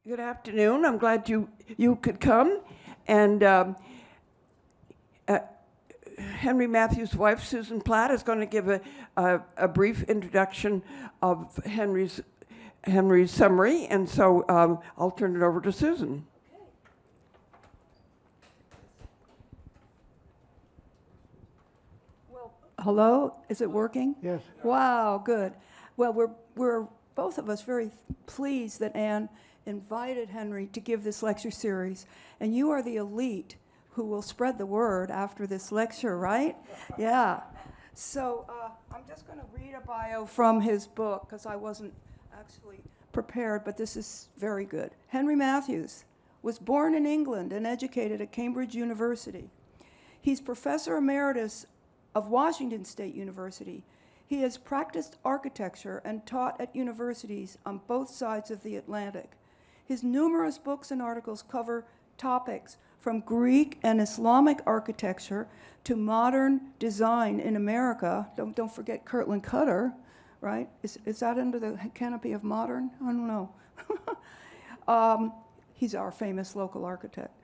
Good afternoon. I'm glad you could come. And Henry Matthews' wife, Susan Platt, is going to give a brief introduction of Henry's summary. And so I'll turn it over to Susan. Well, hello, is it working? Yes. Wow, good. Well, we're both of us very pleased that Anne invited Henry to give this lecture series, and you are the elite who will spread the word after this lecture, right? Yeah. So I'm just going to read a bio from his book because I wasn't actually prepared, but this is very good. Henry Matthews was born in England and educated at Cambridge University. He's Professor Emeritus of Washington State University. He has practiced architecture and taught at universities on both sides of the Atlantic. His numerous books and articles cover topics from Greek and Islamic architecture to modern design in America. Don't forget Kirtland Cutter, right? Is that under the canopy of modern? I don't know. He's our famous local architect.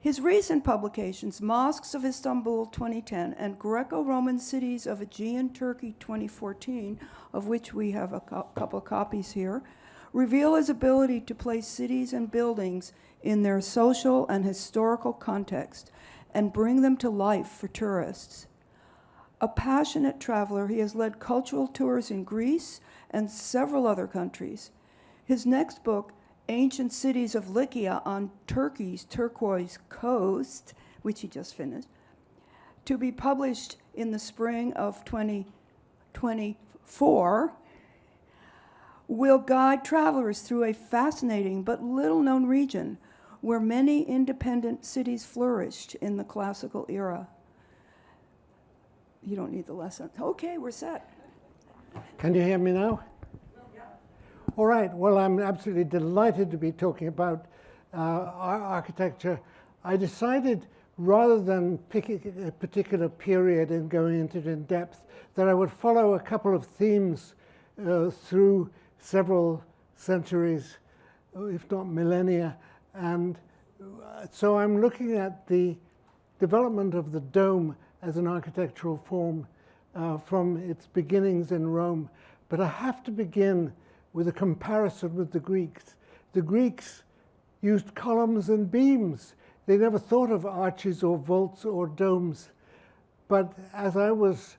His recent publications, Mosques of Istanbul 2010 and Greco-Roman Cities of Aegean Turkey 2014, of which we have a couple of copies here, reveal his ability to place cities and buildings in their social and historical context and bring them to life for tourists. A passionate traveler, he has led cultural tours in Greece and several other countries. His next book, Ancient Cities of Lycia on Turkey's Turquoise Coast, which he just finished, to be published in the spring of 2024, will guide travelers through a fascinating but little-known region where many independent cities flourished in the classical era. You don't need the lesson. Okay, we're set. Can you hear me now? All right. Well, I'm absolutely delighted to be talking about architecture. I decided, rather than picking a particular period and going into it in depth, that I would follow a couple of themes through several centuries, if not millennia. And so I'm looking at the development of the dome as an architectural form from its beginnings in Rome. But I have to begin with a comparison with the Greeks. The Greeks used columns and beams. They never thought of arches or vaults or domes. But as I was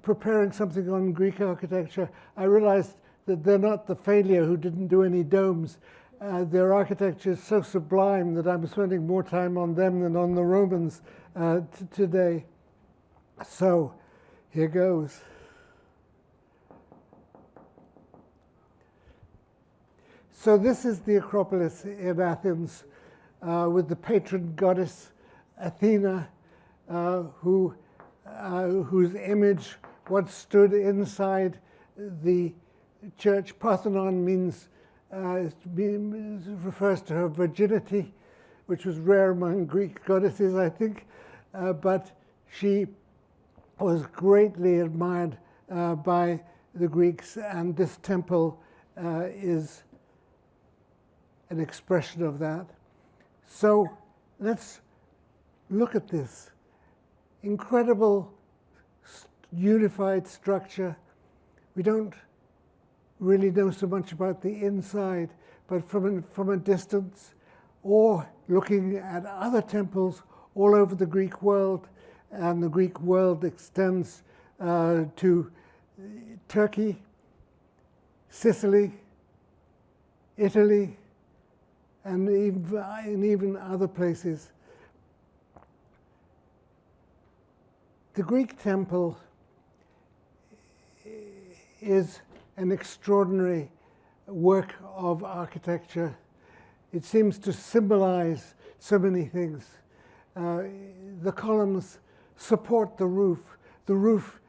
preparing something on Greek architecture, I realized that they're not the failure who didn't do any domes. Their architecture is so sublime that I'm spending more time on them than on the Romans today. So here goes. So this is the Acropolis in Athens with the patron goddess Athena, whose image once stood inside the church. Parthenon refers to her virginity, which was rare among Greek goddesses, I think, but she was greatly admired by the Greeks, and this temple is an expression of that. So let's look at this incredible unified structure. We don't really know so much about the inside, but from a distance, or looking at other temples all over the Greek world, and the Greek world extends to Turkey, Sicily, Italy, and even other places. The Greek temple is an extraordinary work of architecture. It seems to symbolize so many things. The columns support the roof. The roof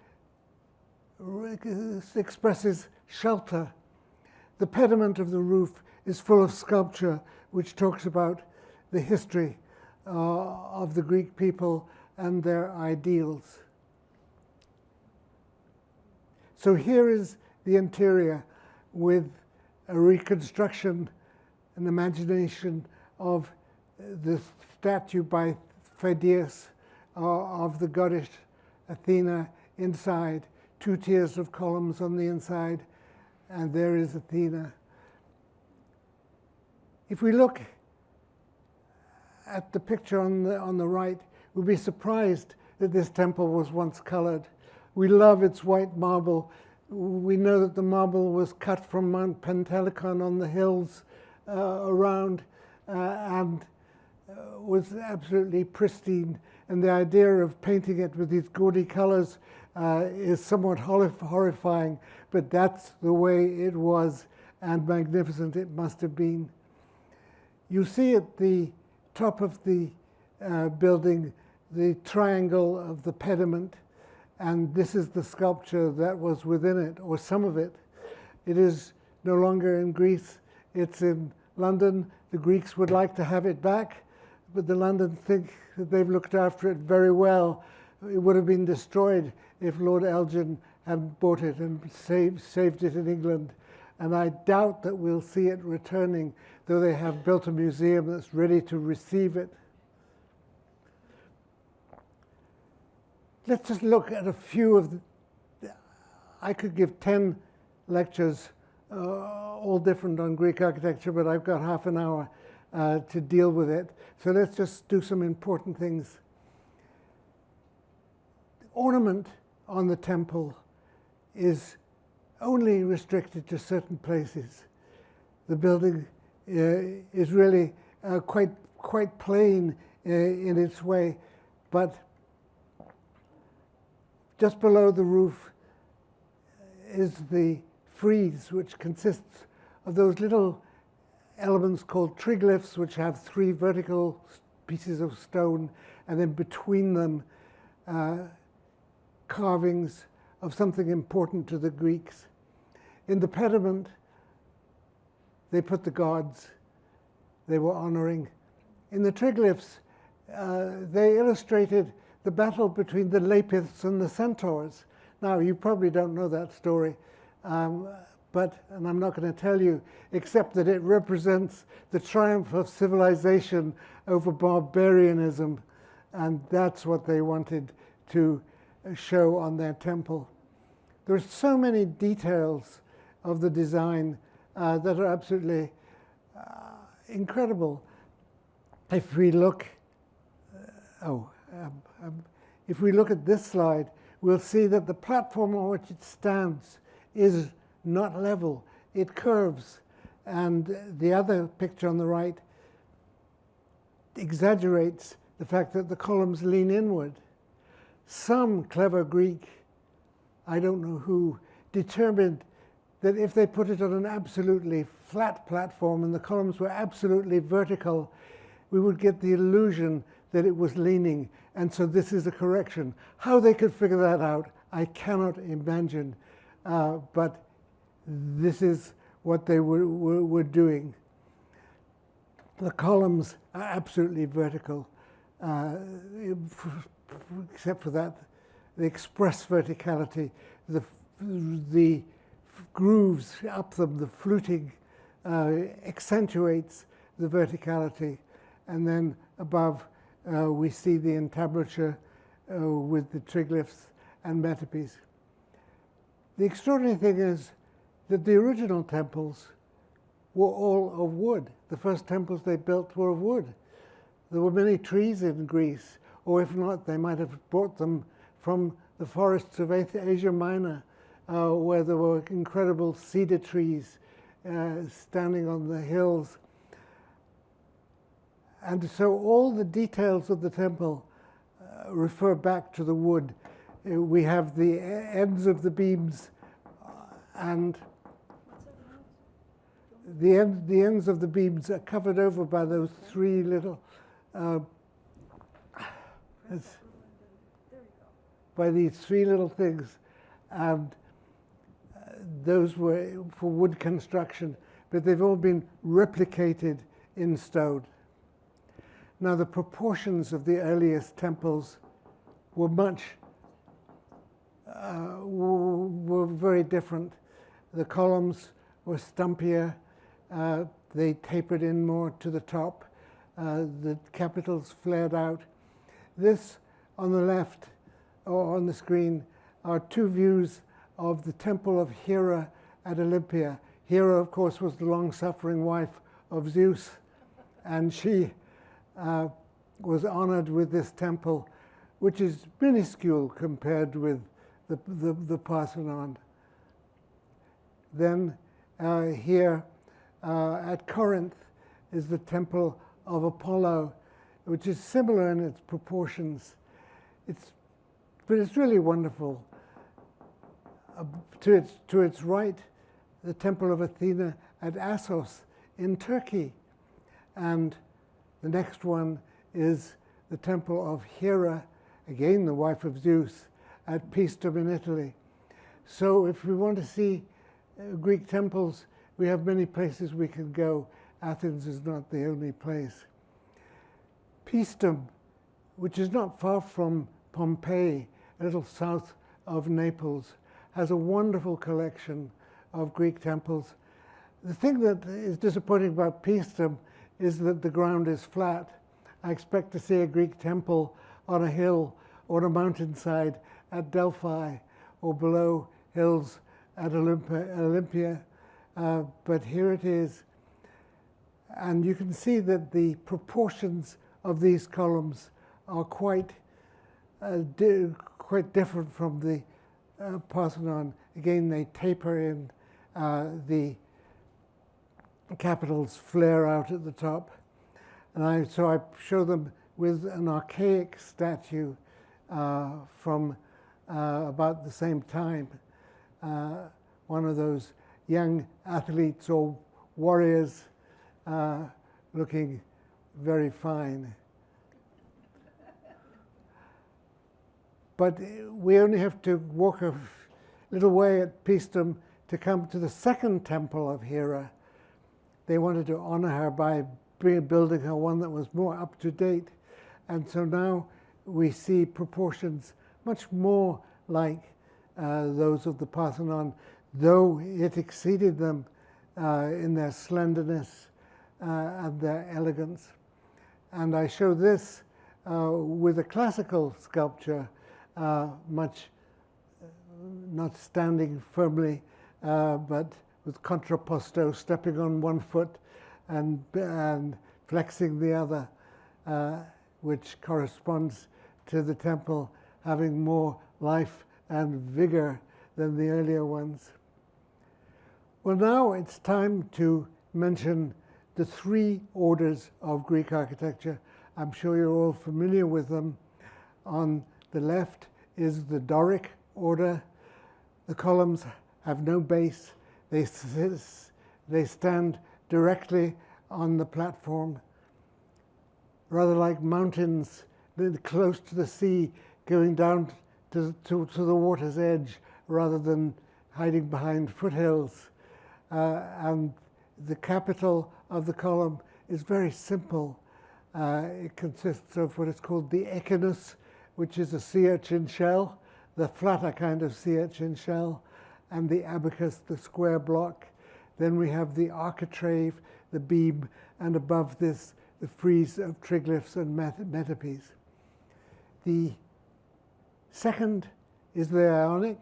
expresses shelter. The pediment of the roof is full of sculpture, which talks about the history of the Greek people and their ideals. So here is the interior with a reconstruction an imagination of the statue by Phidias of the goddess Athena inside, 2 tiers of columns on the inside, and there is Athena. If we look at the picture on the right, we'll be surprised that this temple was once colored. We love its white marble. We know that the marble was cut from Mount Pentelicon on the hills around and was absolutely pristine. And the idea of painting it with these gaudy colors is somewhat horrifying, but that's the way it was, and magnificent it must have been. You see at the top of the building the triangle of the pediment, and this is the sculpture that was within it, or some of it. It is no longer in Greece, it's in London. The Greeks would like to have it back, but the London think that they've looked after it very well. It would have been destroyed if Lord Elgin had bought it and saved it in England. And I doubt that we'll see it returning, though they have built a museum that's ready to receive it. Let's just look at a few of the, I could give 10 lectures, all different on Greek architecture, but I've got half an hour to deal with it. So let's just do some important things. Ornament on the temple is only restricted to certain places. The building is really quite plain in its way, but just below the roof is the frieze, which consists of those little elements called triglyphs, which have 3 vertical pieces of stone, and then between them carvings of something important to the Greeks. In the pediment, they put the gods they were honoring. In the triglyphs, they illustrated the battle between the Lapiths and the centaurs. Now, you probably don't know that story, and I'm not going to tell you, except that it represents the triumph of civilization over barbarianism, and that's what they wanted to show on their temple. There's so many details of the design that are absolutely incredible. If we look, if we look at this slide, we'll see that the platform on which it stands is not level. It curves. And the other picture on the right exaggerates the fact that the columns lean inward. Some clever Greek, I don't know who, determined that if they put it on an absolutely flat platform and the columns were absolutely vertical, we would get the illusion that it was leaning. And so this is a correction. How they could figure that out, I cannot imagine. But this is what they were doing. The columns are absolutely vertical, except for that, the express verticality, the grooves up them, the fluting accentuates the verticality. And then above, we see the entablature with the triglyphs and metopes. The extraordinary thing is that the original temples were all of wood. The first temples they built were of wood. There were many trees in Greece, or if not, they might have brought them from the forests of Asia Minor, where there were incredible cedar trees standing on the hills. And so all the details of the temple refer back to the wood. We have the ends of the beams and the ends of the beams are covered over by those 3 little, by these 3 little things. And those were for wood construction, but they've all been replicated in stone. Now, the proportions of the earliest temples were were very different. The columns were stumpier. they tapered in more to the top. The capitals flared out. This on the left, or on the screen, are two views of the temple of Hera at Olympia. Hera, of course, was the long-suffering wife of Zeus, and she was honored with this temple, which is minuscule compared with the Parthenon. Then here at Corinth is the temple of Apollo, which is similar in its proportions. But it's really wonderful. To its right, the temple of Athena at Assos in Turkey. And the next one is the temple of Hera, again the wife of Zeus, at Paestum in Italy. So if we want to see Greek temples, we have many places we can go. Athens is not the only place. Paestum, which is not far from Pompeii, a little south of Naples, has a wonderful collection of Greek temples. The thing that is disappointing about Paestum is that the ground is flat. I expect to see a Greek temple on a hill or a mountainside at Delphi or below hills at Olympia. But here it is. And you can see that the proportions of these columns are quite different from the Parthenon. Again, they taper in, the capitals flare out at the top. And so I show them with an archaic statue from about the same time. One of those young athletes or warriors looking very fine. But we only have to walk a little way at Paestum to come to the second temple of Hera. They wanted to honor her by building her one that was more up to date. And so now we see proportions much more like those of the Parthenon, though it exceeded them in their slenderness and their elegance. And I show this with a classical sculpture, much not standing firmly, but with contrapposto, stepping on one foot and flexing the other, which corresponds to the temple having more life and vigor than the earlier ones. Well, now it's time to mention the three orders of Greek architecture. I'm sure you're all familiar with them. On the left is the Doric order. The columns have no base. They stand directly on the platform, rather like mountains close to the sea, going down to the water's edge, rather than hiding behind foothills. And the capital of the column is very simple. It consists of what is called the echinus, which is a sea urchin shell, the flatter kind of sea urchin shell, and the abacus, the square block. Then we have the architrave, the beam, and above this, the frieze of triglyphs and metopes. The second is the Ionic.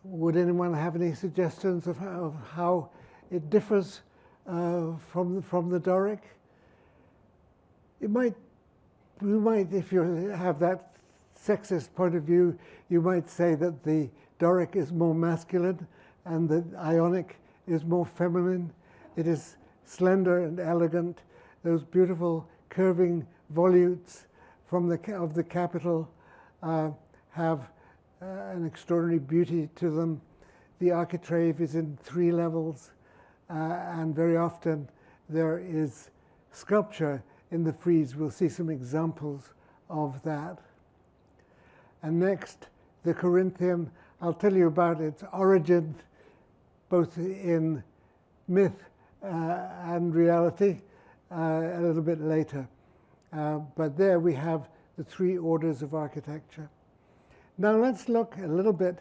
Would anyone have any suggestions of how it differs from the Doric? You might, if you have that sexist point of view, you might say that the Doric is more masculine and the Ionic is more feminine. It is slender and elegant. Those beautiful curving volutes of the capital have an extraordinary beauty to them. The architrave is in 3 levels, and very often there is sculpture in the frieze. We'll see some examples of that. And next, the Corinthian. I'll tell you about its origin, both in myth and reality, a little bit later. But there we have the 3 orders of architecture. Now let's look a little bit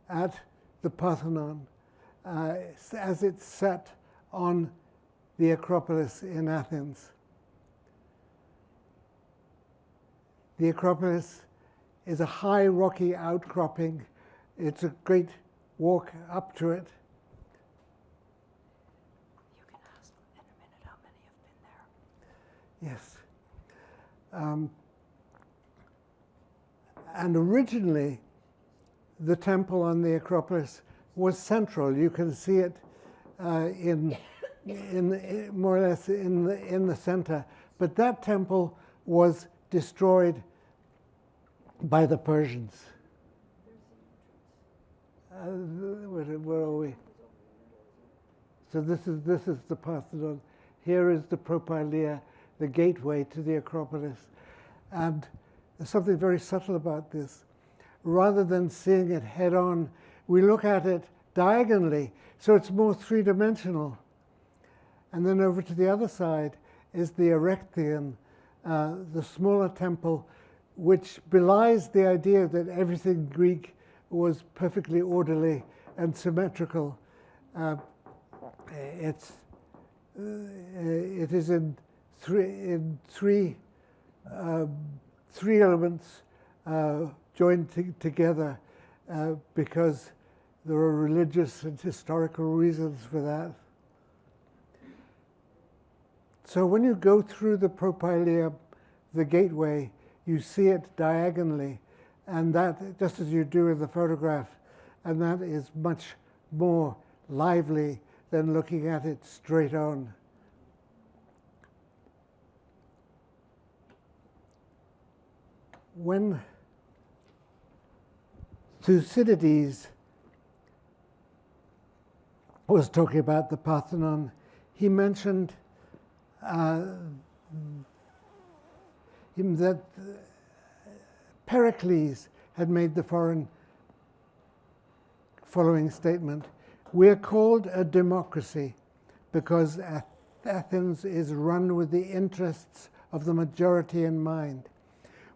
at the Parthenon as it's set on the Acropolis in Athens. The Acropolis is a high rocky outcropping. It's a great walk up to it. You can ask in a minute how many have been there. Yes. And originally, the temple on the Acropolis was central. You can see it in more or less in the center. But that temple was destroyed by the Persians. Where are we? So this is the Pantheon. Here is the Propylaea, the gateway to the Acropolis. And there's something very subtle about this. Rather than seeing it head on, we look at it diagonally, so it's more three-dimensional. And then over to the other side is the Erechtheion, the smaller temple, which belies the idea that everything Greek was perfectly orderly and symmetrical. It is in three elements joined together because there are religious and historical reasons for that. So when you go through the Propylaea, the gateway, you see it diagonally, and that, just as you do in the photograph, and that is much more lively than looking at it straight on. When Thucydides was talking about the Parthenon, he mentioned that Pericles had made the following statement: "We are called a democracy because Athens is run with the interests of the majority in mind.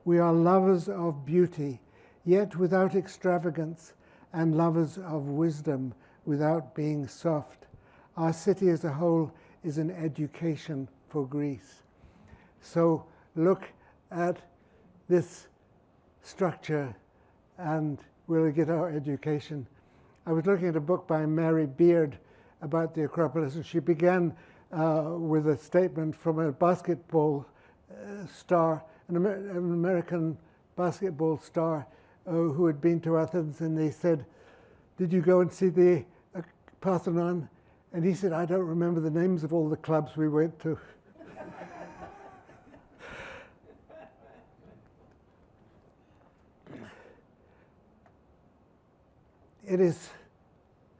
We are lovers of beauty, yet without extravagance, and lovers of wisdom without being soft. Our city as a whole is an education for Greece." So look at this structure and we'll get our education. I was looking at a book by Mary Beard about the Acropolis, and she began with a statement from a basketball star, an American basketball star who had been to Athens, and they said, "Did you go and see the Parthenon?" And he said, "I don't remember the names of all the clubs we went to." It is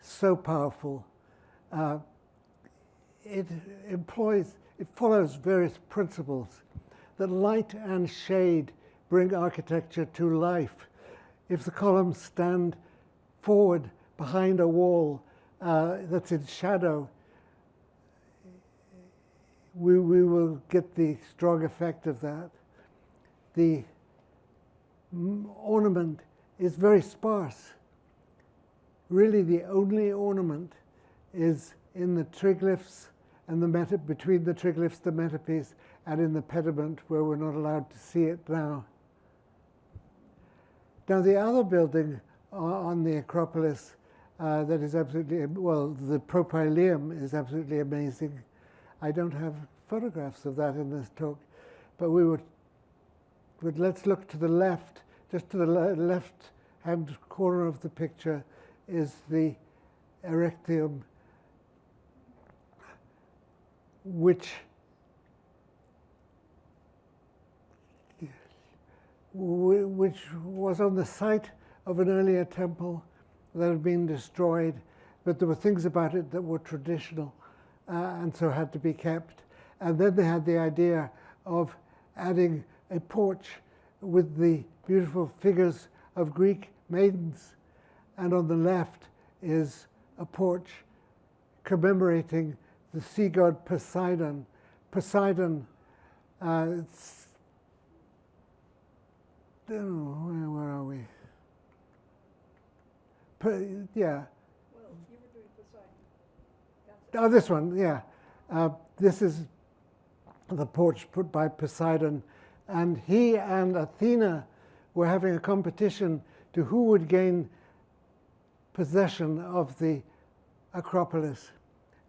so powerful. It follows various principles that light and shade bring architecture to life. If the columns stand forward behind a wall that's in shadow, we will get the strong effect of that. The ornament is very sparse. Really, the only ornament is in the triglyphs and between the triglyphs, the metapiece, and in the pediment, where we're not allowed to see it now. Now, the other building on the Acropolis that is absolutely, well, the Propylaeum is absolutely amazing. I don't have photographs of that in this talk, but let's look to the left, just to the left-hand corner of the picture is the Erechtheion, which was on the site of an earlier temple that had been destroyed, but there were things about it that were traditional and so had to be kept. And then they had the idea of adding a porch with the beautiful figures of Greek maidens. And on the left is a porch commemorating the sea god Poseidon. Poseidon, where are we? Well, you were doing Poseidon. That's Oh, this one, yeah. This is the porch put by Poseidon, and he and Athena were having a competition to who would gain possession of the Acropolis.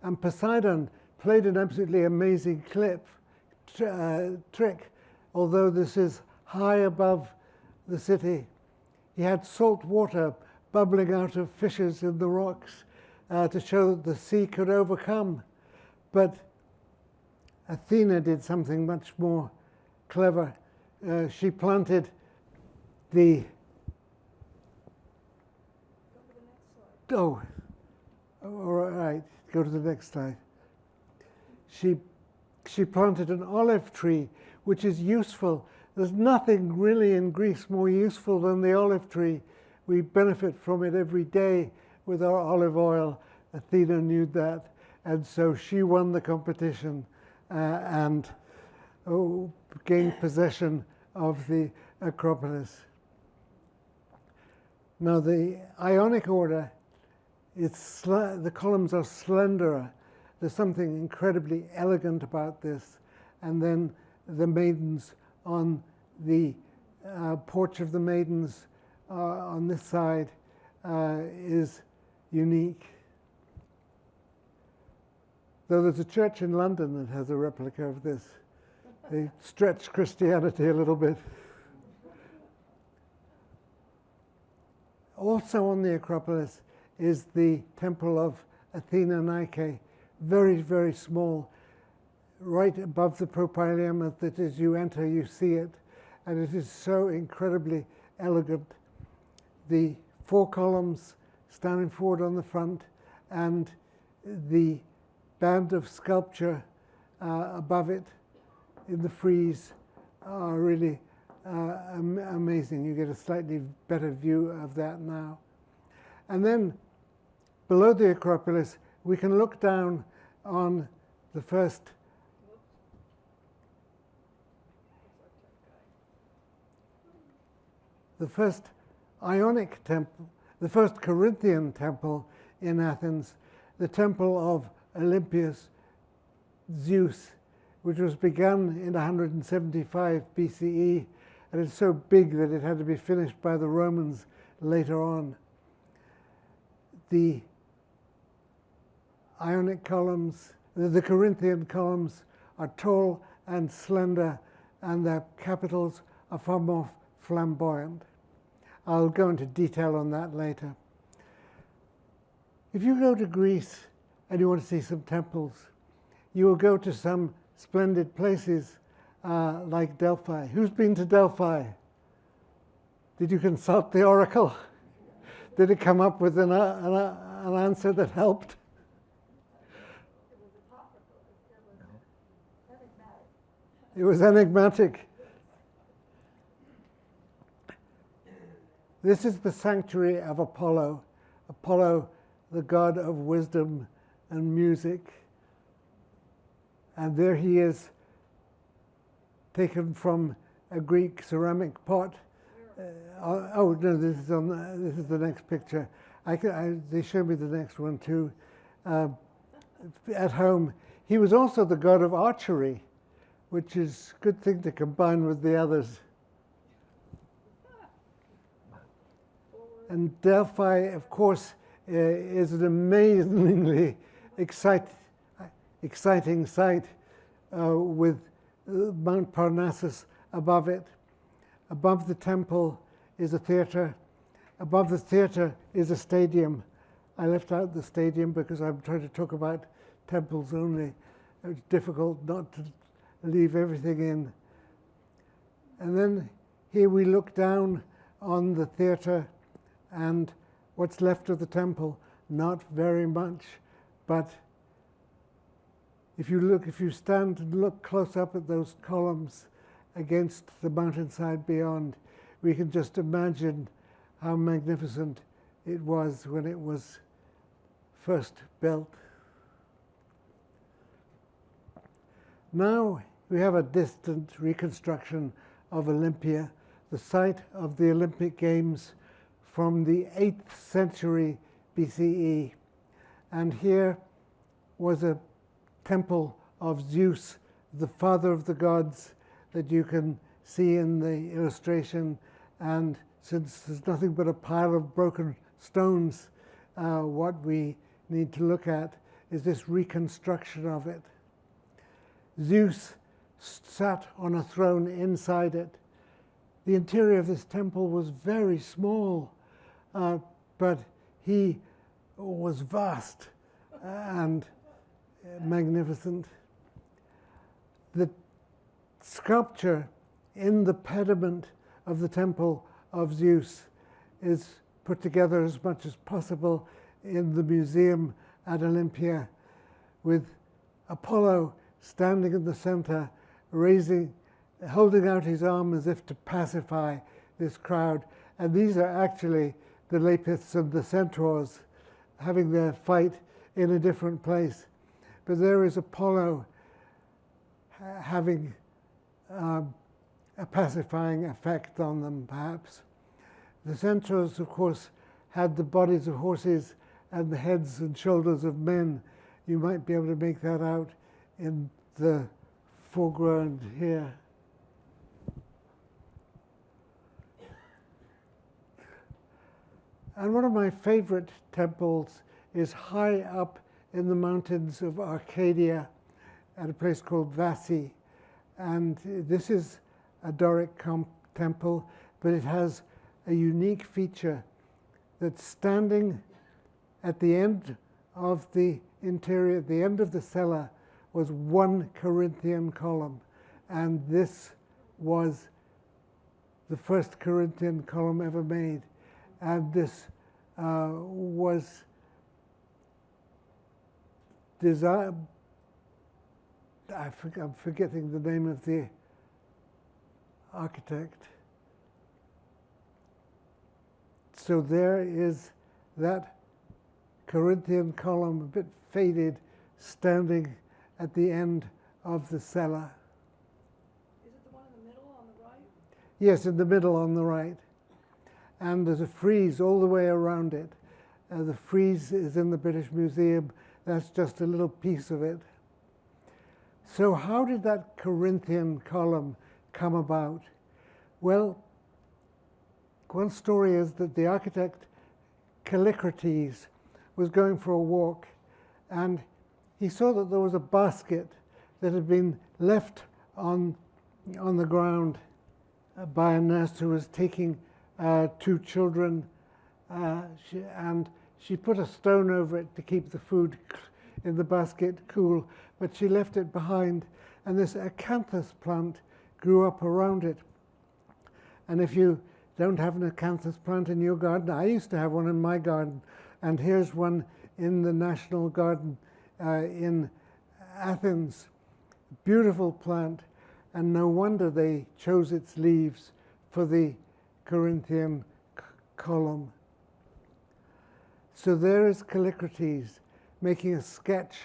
And Poseidon played an absolutely amazing trick, although this is high above the city. He had salt water bubbling out of fissures in the rocks to show that the sea could overcome. But Athena did something much more clever. She planted the... Oh, all right, go to the next slide. She planted an olive tree, which is useful. There's nothing really in Greece more useful than the olive tree. We benefit from it every day with our olive oil. Athena knew that, and so she won the competition and gained possession of the Acropolis. Now the Ionic order, the columns are slenderer. There's something incredibly elegant about this. And then the maidens on the porch of the maidens on this side is unique. Though there's a church in London that has a replica of this. They stretch Christianity a little bit. Also on the Acropolis is the temple of Athena Nike, very, very small, right above the propylaeum, that as you enter you see it, and it is so incredibly elegant. The 4 columns standing forward on the front, and the band of sculpture above it in the frieze are really amazing. You get a slightly better view of that now. And then below the Acropolis, we can look down on the first Ionic temple, the first Corinthian temple in Athens, the temple of Olympius Zeus, which was begun in 175 BCE, and it's so big that it had to be finished by the Romans later on. The Ionic columns, the Corinthian columns, are tall and slender, and their capitals are far more flamboyant. I'll go into detail on that later. If you go to Greece and you want to see some temples, you will go to some splendid places like Delphi. Who's been to Delphi? Did you consult the oracle? Did it come up with an answer that helped? It was enigmatic. This is the sanctuary of Apollo. Apollo, the god of wisdom and music. And there he is, taken from a Greek ceramic pot. Oh no, this is the next picture. They show me the next one too. At home, he was also the god of archery, which is a good thing to combine with the others. And Delphi, of course, is an amazingly exciting site with Mount Parnassus above it. Above the temple is a theater. Above the theater is a stadium. I left out the stadium because I'm trying to talk about temples only. It's difficult not to leave everything in. And then here we look down on the theater and what's left of the temple. Not very much, but if you stand and look close up at those columns against the mountainside beyond, we can just imagine how magnificent it was when it was first built. Now we have a distant reconstruction of Olympia, the site of the Olympic Games from the 8th century BCE. And here was a temple of Zeus, the father of the gods, that you can see in the illustration. And since there's nothing but a pile of broken stones, what we need to look at is this reconstruction of it. Zeus sat on a throne inside it. The interior of this temple was very small, but he was vast and magnificent. The sculpture in the pediment of the temple of Zeus is put together as much as possible in the museum at Olympia, with Apollo standing in the center, holding out his arm as if to pacify this crowd. And these are actually the Lapiths and the centaurs having their fight in a different place. But there is Apollo having a pacifying effect on them, perhaps. The centaurs, of course, had the bodies of horses and the heads and shoulders of men. You might be able to make that out in the foreground here. And one of my favorite temples is high up in the mountains of Arcadia at a place called Vassi. And this is a Doric temple, but it has a unique feature that standing at the end of the interior, at the end of the cellar, was one Corinthian column. And this was the first Corinthian column ever made. And this was designed, I'm forgetting the name of the architect. So there is that Corinthian column, a bit faded, standing at the end of the cellar. Is it the one in the middle on the right? Yes, in the middle on the right. And there's a frieze all the way around it. The frieze is in the British Museum. That's just a little piece of it. So how did that Corinthian column come about? Well, one story is that the architect Callicrates was going for a walk, and he saw that there was a basket that had been left on the ground by a nurse who was taking two children, and she put a stone over it to keep the food in the basket cool, but she left it behind, and this acanthus plant grew up around it. And if you don't have an acanthus plant in your garden, I used to have one in my garden, and here's one in the National Garden in Athens. Beautiful plant, and no wonder they chose its leaves for the Corinthian column. So there is Callicrates making a sketch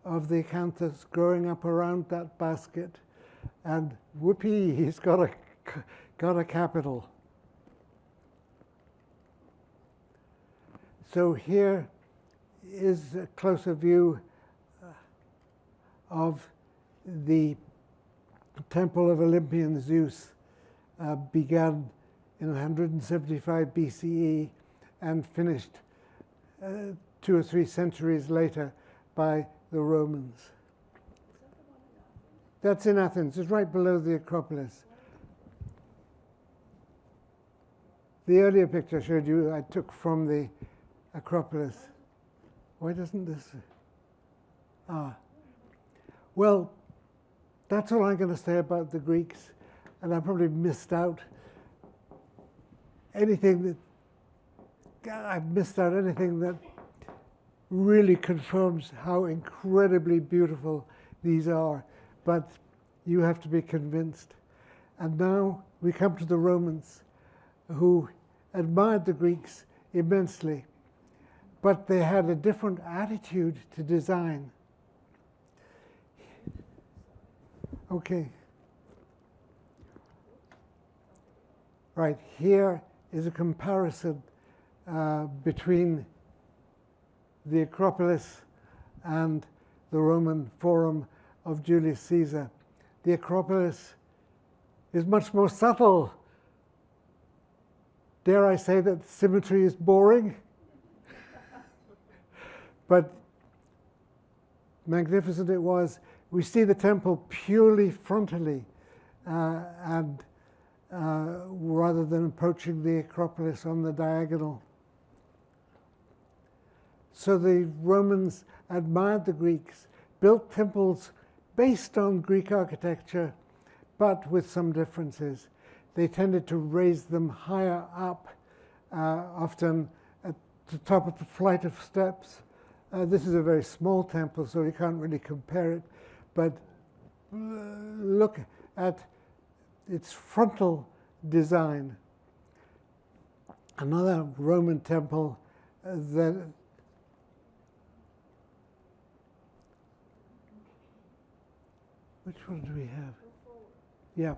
of the acanthus growing up around that basket, and whoopee, he's got a capital. So here is a closer view of the temple of Olympian Zeus. Began in 175 BCE and finished 2 or 3 centuries later by the Romans. That's in Athens. It's right below the Acropolis. The earlier picture I showed you I took from the Acropolis. Why doesn't this? Well, that's all I'm going to say about the Greeks, and I probably missed out anything that really confirms how incredibly beautiful these are, but you have to be convinced. And now we come to the Romans, who admired the Greeks immensely, but they had a different attitude to design. Okay. Right, here is a comparison between the Acropolis and the Roman Forum of Julius Caesar. The Acropolis is much more subtle. Dare I say that symmetry is boring? But magnificent it was. We see the temple purely frontally, and rather than approaching the Acropolis on the diagonal. So the Romans admired the Greeks, built temples based on Greek architecture, but with some differences. They tended to raise them higher up, often at the top of the flight of steps. This is a very small temple, so you can't really compare it, but look at its frontal design. Another Roman temple that which one do we have? Yeah.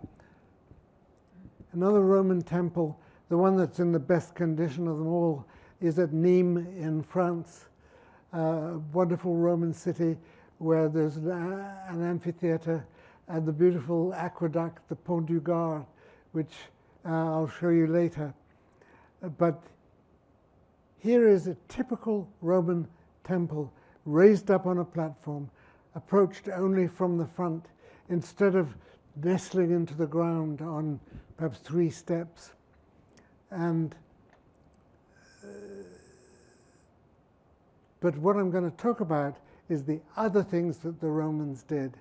Another Roman temple, the one that's in the best condition of them all, is at Nîmes in France. A wonderful Roman city where there's an amphitheater and the beautiful aqueduct, the Pont du Gard, which I'll show you later. But here is a typical Roman temple raised up on a platform, approached only from the front, instead of nestling into the ground on perhaps 3 steps. And but what I'm going to talk about is the other things that the Romans did.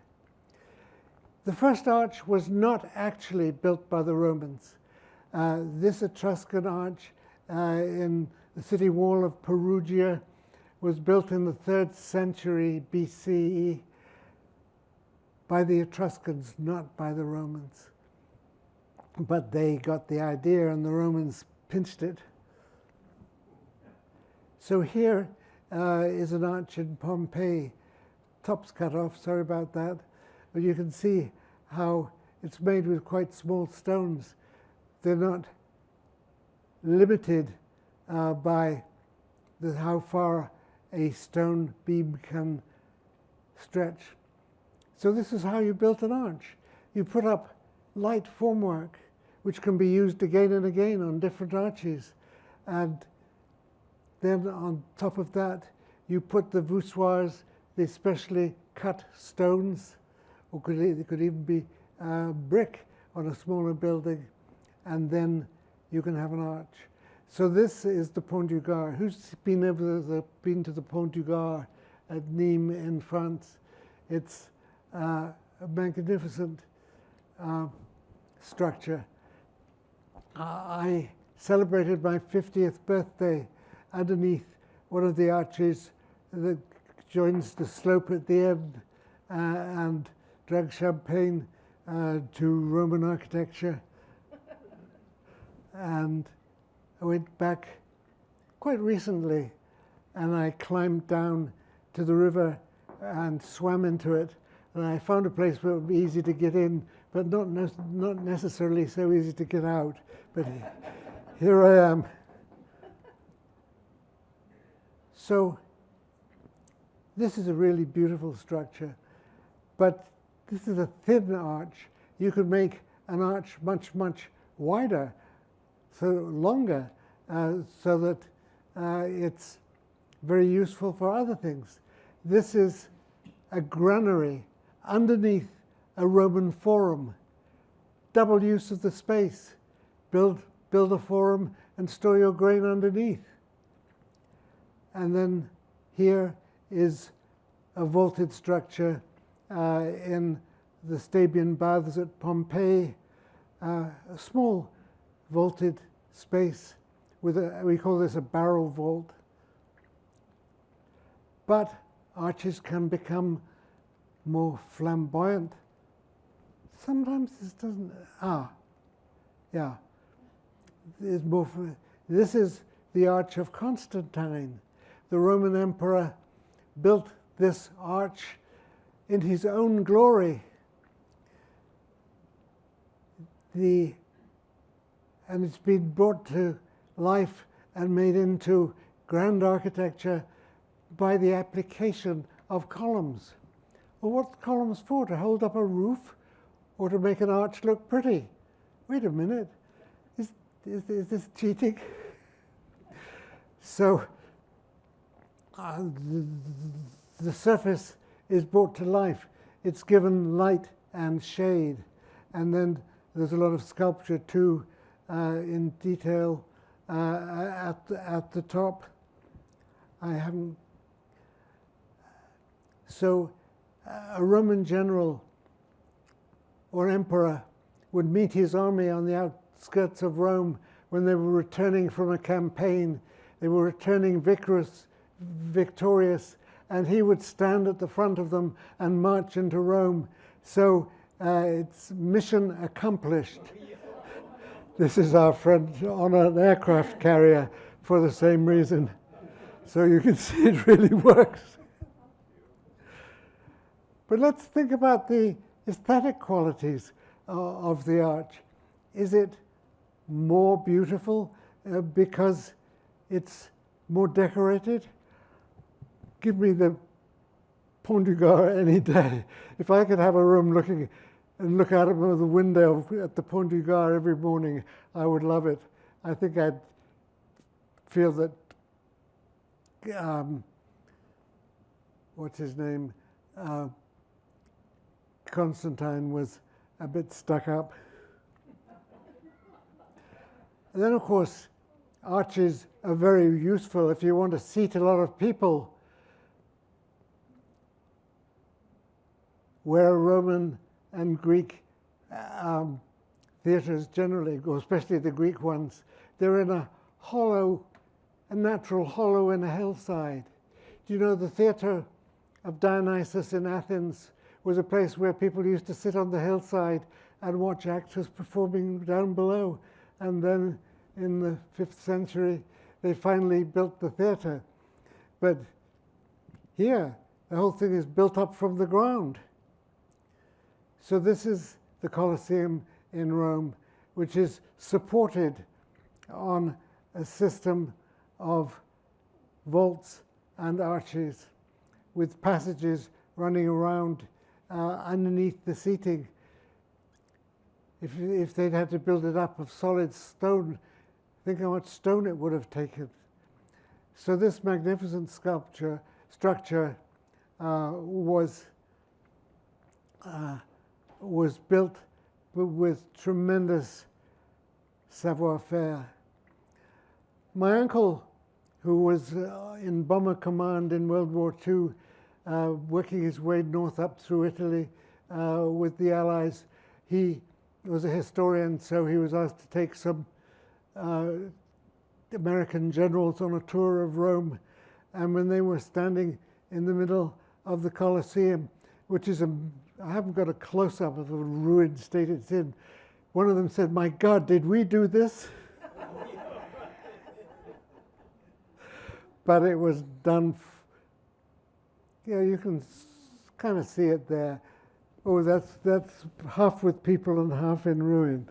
The first arch was not actually built by the Romans. This Etruscan arch in the city wall of Perugia was built in the 3rd century BCE by the Etruscans, not by the Romans. But they got the idea and the Romans pinched it. So here is an arch in Pompeii. Top's cut off, sorry about that. But you can see how it's made with quite small stones. They're not limited by how far a stone beam can stretch. So this is how you built an arch. You put up light formwork, which can be used again and again on different arches. And then on top of that, you put the voussoirs, the specially cut stones, or it could even be brick on a smaller building, and then you can have an arch. So this is the Pont du Gard. Who's been to the Pont du Gard at Nîmes in France? It's a magnificent structure. I celebrated my 50th birthday underneath one of the arches that joins the slope at the end and drank champagne to Roman architecture. And I went back quite recently and I climbed down to the river and swam into it. And I found a place where it would be easy to get in, but not necessarily so easy to get out. But here I am. So this is a really beautiful structure, but this is a thin arch. You could make an arch much, much wider, so longer, so that it's very useful for other things. This is a granary underneath a Roman forum. Double use of the space. Build a forum and store your grain underneath. And then here is a vaulted structure in the Stabian Baths at Pompeii, a small vaulted space with we call this a barrel vault. But arches can become more flamboyant. Sometimes this doesn't, yeah. This is the Arch of Constantine. The Roman emperor built this arch in his own glory. And it's been brought to life and made into grand architecture by the application of columns. well, what's columns for? To hold up a roof or to make an arch look pretty? Wait a minute, is this cheating? So the surface is brought to life. It's given light and shade. And then there's a lot of sculpture too, in detail at the top. I haven't. So a Roman general or emperor would meet his army on the outskirts of Rome when they were returning from a campaign. They were returning victorious, and he would stand at the front of them and march into Rome. So it's mission accomplished. This is our friend on an aircraft carrier for the same reason. So you can see it really works. But let's think about the aesthetic qualities of the arch. Is it more beautiful because it's more decorated? Give me the Pont du Gard any day. If I could have a room looking and look out of the window at the Pont du Gard every morning, I would love it. I think I'd feel that, what's his name? Constantine was a bit stuck up. And then, of course, arches are very useful if you want to seat a lot of people. Where Roman and Greek theatres generally, or especially the Greek ones, they're in a hollow, a natural hollow in a hillside. Do you know the theatre of Dionysus in Athens was a place where people used to sit on the hillside and watch actors performing down below? And then in the 5th century, they finally built the theatre. But here, the whole thing is built up from the ground. So this is the Colosseum in Rome, which is supported on a system of vaults and arches with passages running around underneath the seating. If they'd had to build it up of solid stone, think how much stone it would have taken. So this magnificent structure was built with tremendous savoir-faire. My uncle, who was in bomber command in World War II, working his way north up through Italy with the Allies, he was a historian, so he was asked to take some American generals on a tour of Rome. And when they were standing in the middle of the Colosseum, which is I haven't got a close-up of the ruined state it's in, one of them said, "My God, did we do this?" But it was done, you can kind of see it there. Oh, that's half with people and half in ruin.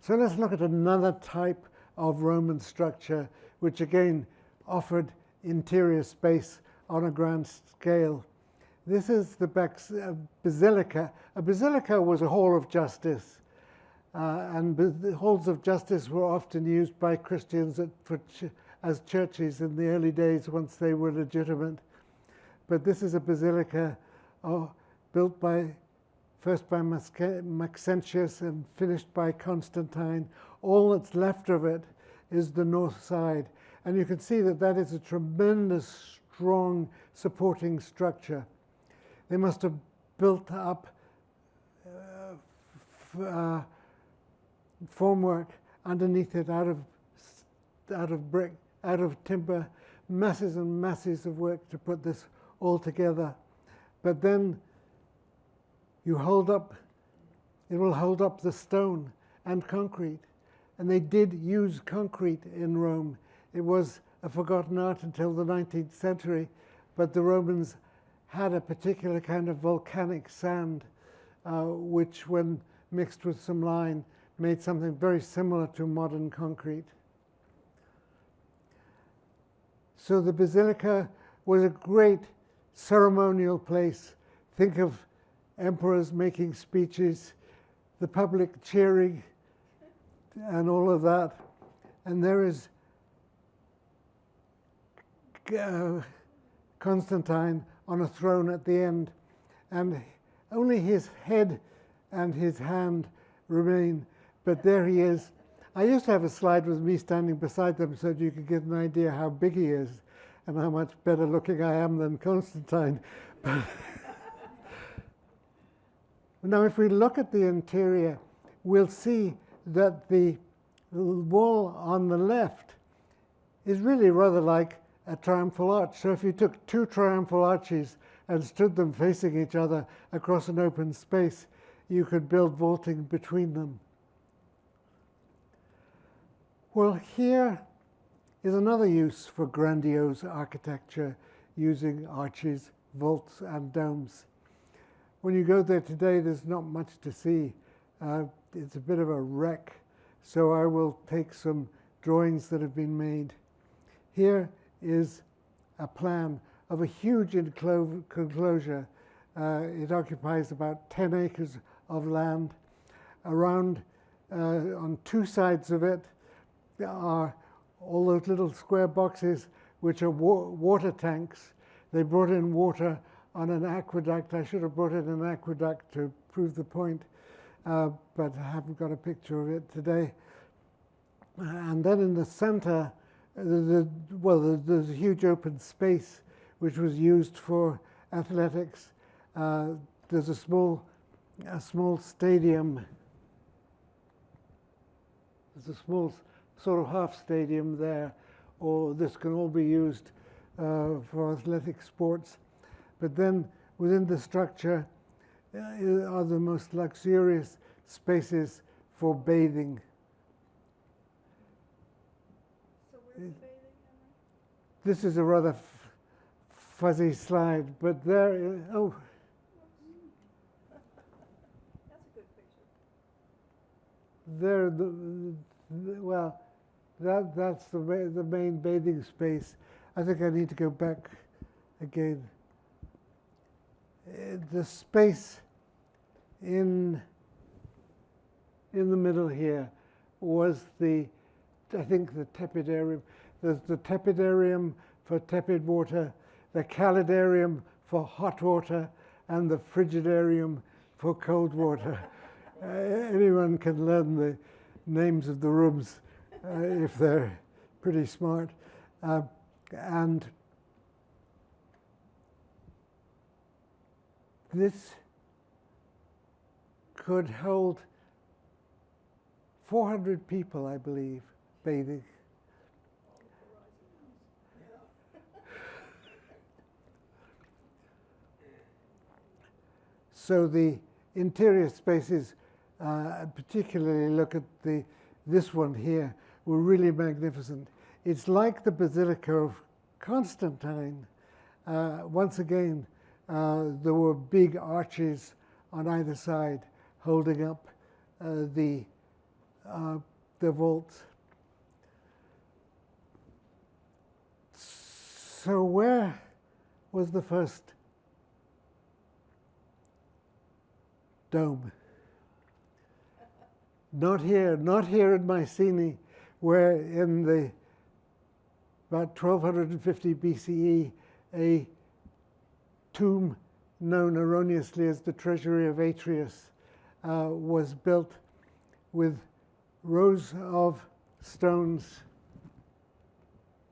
So let's look at another type of Roman structure, which again offered interior space on a grand scale. This is the basilica. A basilica was a hall of justice. And the halls of justice were often used by Christians as churches in the early days once they were legitimate. But this is a basilica built first by Maxentius and finished by Constantine. All that's left of it is the north side. And you can see that is a tremendous, strong supporting structure. They must have built up formwork underneath it out of brick, out of timber, masses and masses of work to put this all together. But then it will hold up the stone and concrete. And they did use concrete in Rome. It was a forgotten art until the 19th century, but the Romans had a particular kind of volcanic sand, which when mixed with some lime, made something very similar to modern concrete. So the basilica was a great ceremonial place. Think of emperors making speeches, the public cheering, and all of that. And there is Constantine on a throne at the end, and only his head and his hand remain, but there he is. I used to have a slide with me standing beside them so that you could get an idea how big he is and how much better looking I am than Constantine. Now, if we look at the interior, we'll see that the wall on the left is really rather like a triumphal arch. So if you took two triumphal arches and stood them facing each other across an open space, you could build vaulting between them. Well, here is another use for grandiose architecture using arches, vaults, and domes. When you go there today, there's not much to see. It's a bit of a wreck, so I will take some drawings that have been made. Here is a plan of a huge enclosure. It occupies about 10 acres of land. Around, on two sides of it, there are all those little square boxes which are water tanks. They brought in water on an aqueduct. I should have brought in an aqueduct to prove the point, but I haven't got a picture of it today. And then in the center, there's a huge open space which was used for athletics. There's a small stadium. There's a small sort of half stadium there, or this can all be used for athletic sports. But then within the structure are the most luxurious spaces for bathing. So where's the bathing, Henry? This is a rather fuzzy slide, but there, oh. That's a good picture. There, well, that's the main bathing space. I think I need to go back again. The space in the middle here was I think the tepidarium. There's the tepidarium for tepid water, the calidarium for hot water, and the frigidarium for cold water. Anyone can learn the names of the rooms if they're pretty smart. And this could hold 400 people, I believe, bathing. So the interior spaces, particularly look at this one here, were really magnificent. It's like the Basilica of Constantine. Once again, there were big arches on either side holding up the vaults. So where was the first dome? Not here in Mycenae, where in about 1250 BCE, a tomb known erroneously as the Treasury of Atreus was built with rows of stones.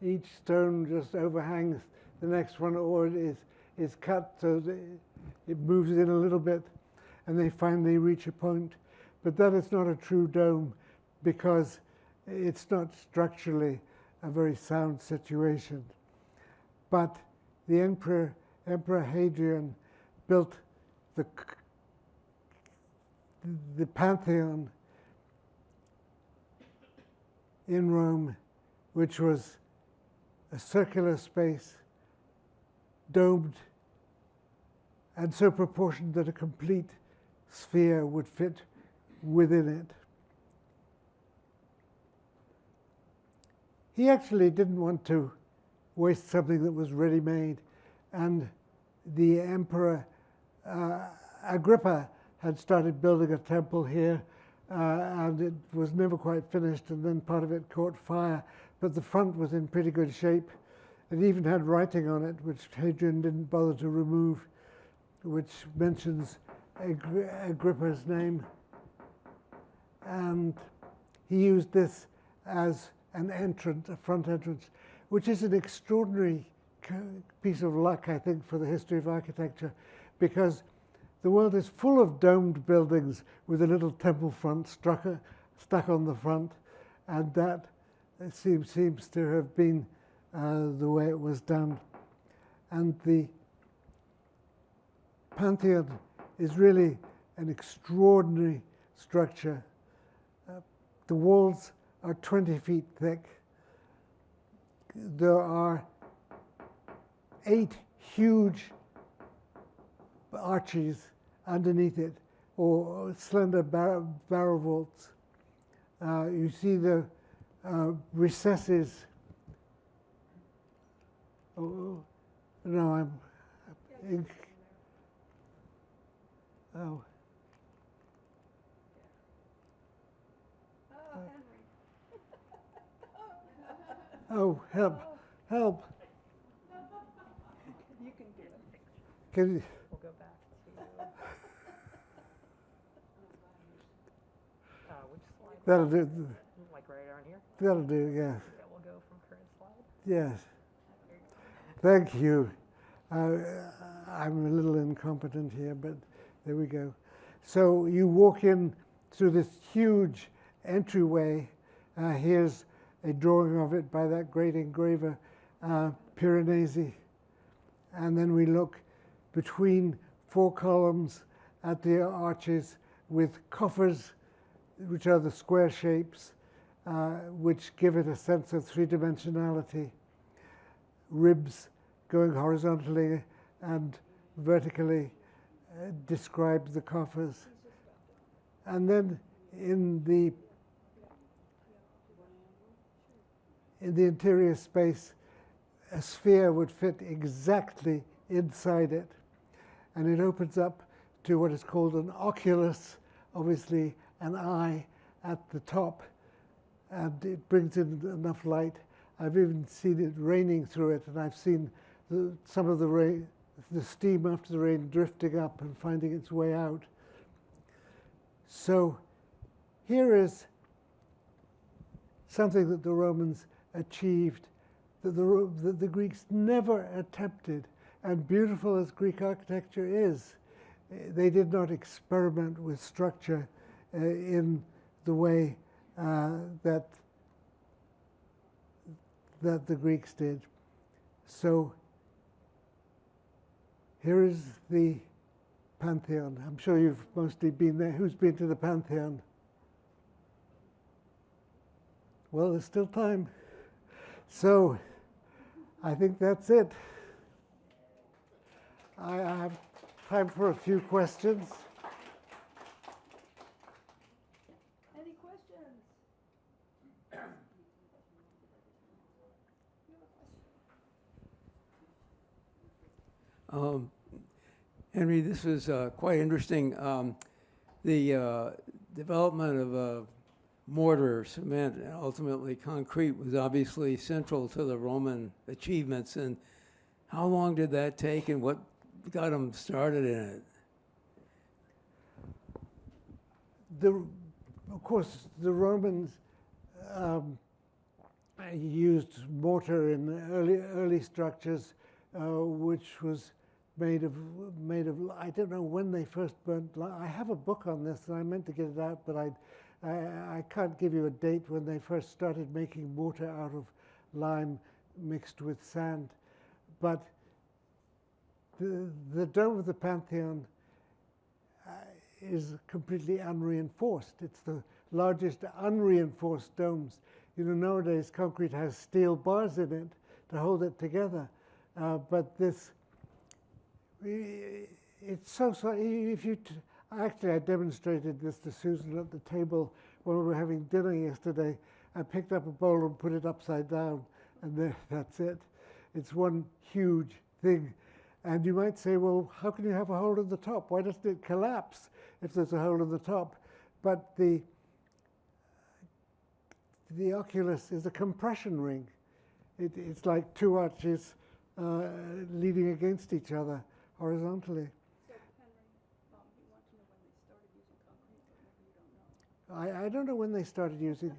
Each stone just overhangs the next one, or it is cut so that it moves in a little bit, and they finally reach a point. But that is not a true dome because it's not structurally a very sound situation. But the Emperor Hadrian built the Pantheon in Rome, which was a circular space, domed, and so proportioned that a complete sphere would fit within it. He actually didn't want to waste something that was ready-made. and the Emperor Agrippa had started building a temple here, and it was never quite finished, and then part of it caught fire, but the front was in pretty good shape. It even had writing on it, which Hadrian didn't bother to remove, which mentions Agrippa's name. And he used this as an entrance, a front entrance, which is an extraordinary piece of luck, I think, for the history of architecture, because the world is full of domed buildings with a little temple front stuck on the front, and that seems to have been the way it was done. And the Pantheon is really an extraordinary structure. The walls are 20 feet thick. There are 8 huge arches underneath it, or slender barrel vaults. You see the recesses. Oh, no, I'm. Oh. Oh, help, help. You can do it. Can you? We'll go back to, which slide? That'll do. Like right around here? That'll do, yes. Yeah, we'll go from current slide. Yes. Thank you. I'm a little incompetent here, but there we go. So you walk in through this huge entryway. Here's a drawing of it by that great engraver, Piranesi. And then we look between 4 columns at the arches with coffers, which are the square shapes, which give it a sense of three-dimensionality. Ribs going horizontally and vertically describe the coffers. And then in the interior space, a sphere would fit exactly inside it. And it opens up to what is called an oculus, obviously an eye at the top. And it brings in enough light. I've even seen it raining through it, and I've seen some of the rain, the steam after the rain drifting up and finding its way out. So here is something that the Romans achieved that the Greeks never attempted. And beautiful as Greek architecture is, they did not experiment with structure in the way that the Greeks did. So here is the Pantheon. I'm sure you've mostly been there. Who's been to the Pantheon? Well, there's still time. So I think that's it. I have time for a few questions. Any questions? Henry, this was quite interesting. The development of mortar, cement, and ultimately concrete was obviously central to the Roman achievements. And how long did that take, and what got them started in it? Of course, the Romans used mortar in the early structures, which was made of. I don't know when they first burnt. I have a book on this, and I meant to get it out, but I can't give you a date when they first started making mortar out of lime mixed with sand. But the dome of the Pantheon is completely unreinforced. It's the largest unreinforced domes. You know, nowadays concrete has steel bars in it to hold it together. But this, it's so, if you, actually I demonstrated this to Susan at the table when we were having dinner yesterday. I picked up a bowl and put it upside down, and there, that's it. It's one huge thing. And you might say, well, how can you have a hole in the top? Why doesn't it collapse if there's a hole in the top? But the oculus is a compression ring. It's like two arches leaning against each other horizontally. So, Henry, you want to know when they started using concrete, but maybe you don't know. I don't know when they started using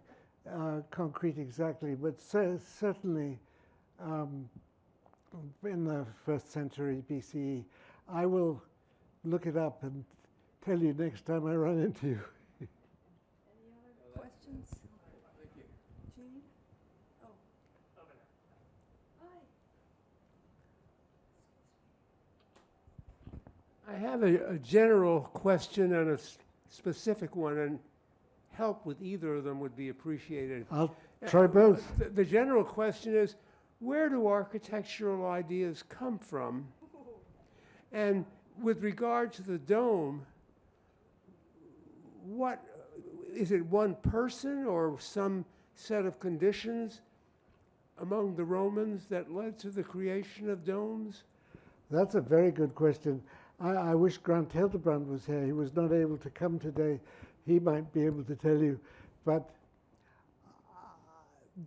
concrete exactly, but certainly in the 1st century BCE. I will look it up and tell you next time I run into you. Any other questions? Thank you. Jean? Oh. Hi. I have a general question and a specific one, and help with either of them would be appreciated. I'll try both. The general question is, where do architectural ideas come from? And with regard to the dome, what is it, one person or some set of conditions among the Romans that led to the creation of domes? That's a very good question. I wish Grant Hildebrand was here. He was not able to come today. He might be able to tell you. But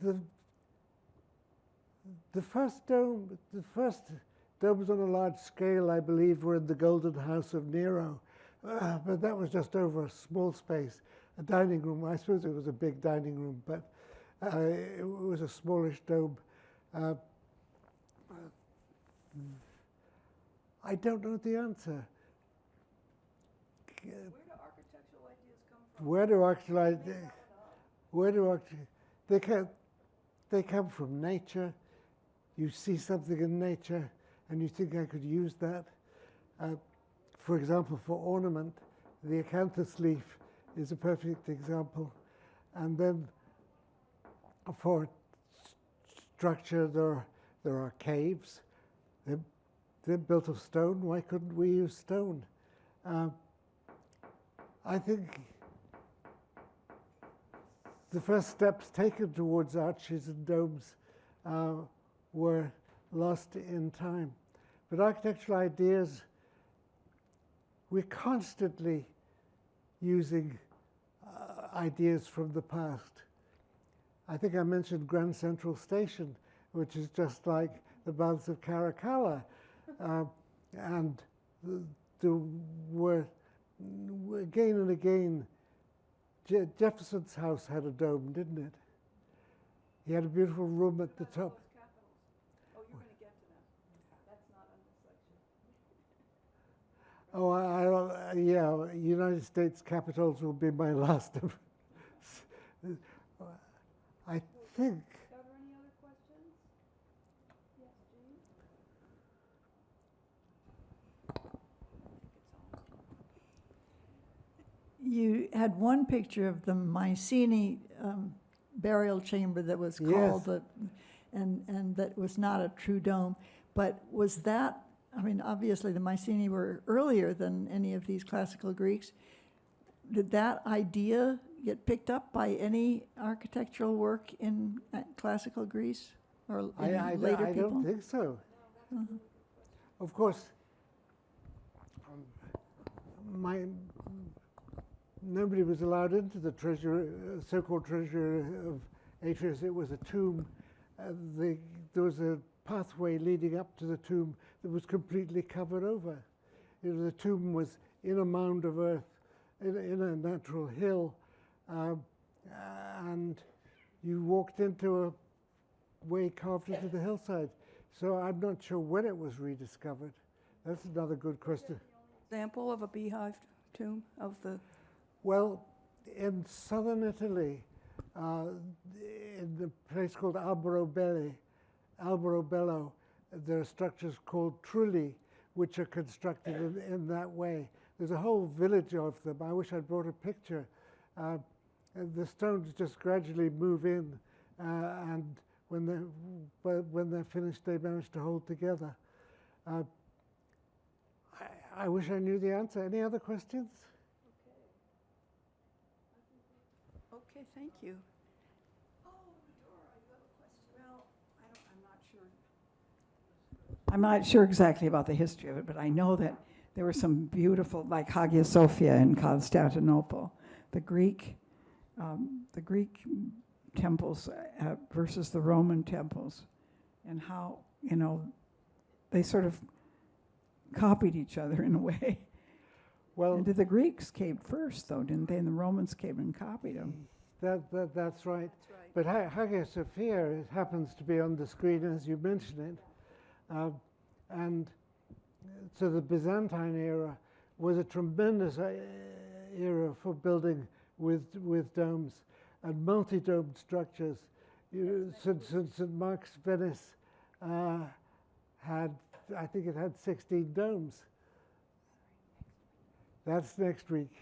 the first domes on a large scale, I believe, were in the Golden House of Nero. But that was just over a small space, a dining room. I suppose it was a big dining room, but it was a smallish dome. I don't know the answer. Where do architectural ideas come from? They come from nature. You see something in nature and you think I could use that. For example, for ornament, the acanthus leaf is a perfect example. And then for structure, there are caves. They're built of stone. Why couldn't we use stone? I think the first steps taken towards arches and domes were lost in time. But architectural ideas, we're constantly using ideas from the past. I think I mentioned Grand Central Station, which is just like the Baths of Caracalla. And there were, again and again, Jefferson's house had a dome, didn't it? He had a beautiful room at the top. Oh, you're going to get to that. That's not on this section. Oh, yeah, United States capitals will be my last of. I think. Are there any other questions? Yes, Jean? You had one picture of the Mycenae burial chamber that was called, Yes. and that was not a true dome. But was that, I mean, obviously the Mycenae were earlier than any of these classical Greeks. Did that idea get picked up by any architectural work in classical Greece or in later I people? don't think so. Of course, nobody was allowed into the so-called treasure of Atreus. It was a tomb. There was a pathway leading up to the tomb that was completely covered over. The tomb was in a mound of earth, in a natural hill, and you walked into a way carved into the hillside. So I'm not sure when it was rediscovered. That's another good question. Example of a beehive tomb of the. Well, in southern Italy, in the place called Alberobello, there are structures called trulli, which are constructed in that way. There's a whole village of them. I wish I'd brought a picture. And the stones just gradually move in, and when they're finished, they manage to hold together. I wish I knew the answer. Any other questions? Okay, thank you. Oh, Dora, you have a question? Well, I'm not sure. I'm not sure exactly about the history of it, but I know that there were some beautiful, like Hagia Sophia in Constantinople, the Greek temples versus the Roman temples, and how, you know, they sort of copied each other in a way. Well, And the Greeks came first, though, didn't they? And the Romans came and copied them. that's right. But Hagia Sophia, it happens to be on the screen as you mentioned it. And so the Byzantine era was a tremendous era for building with domes and multi-domed structures. St. Mark's, Venice, had, I think it had 16 domes. That's next week.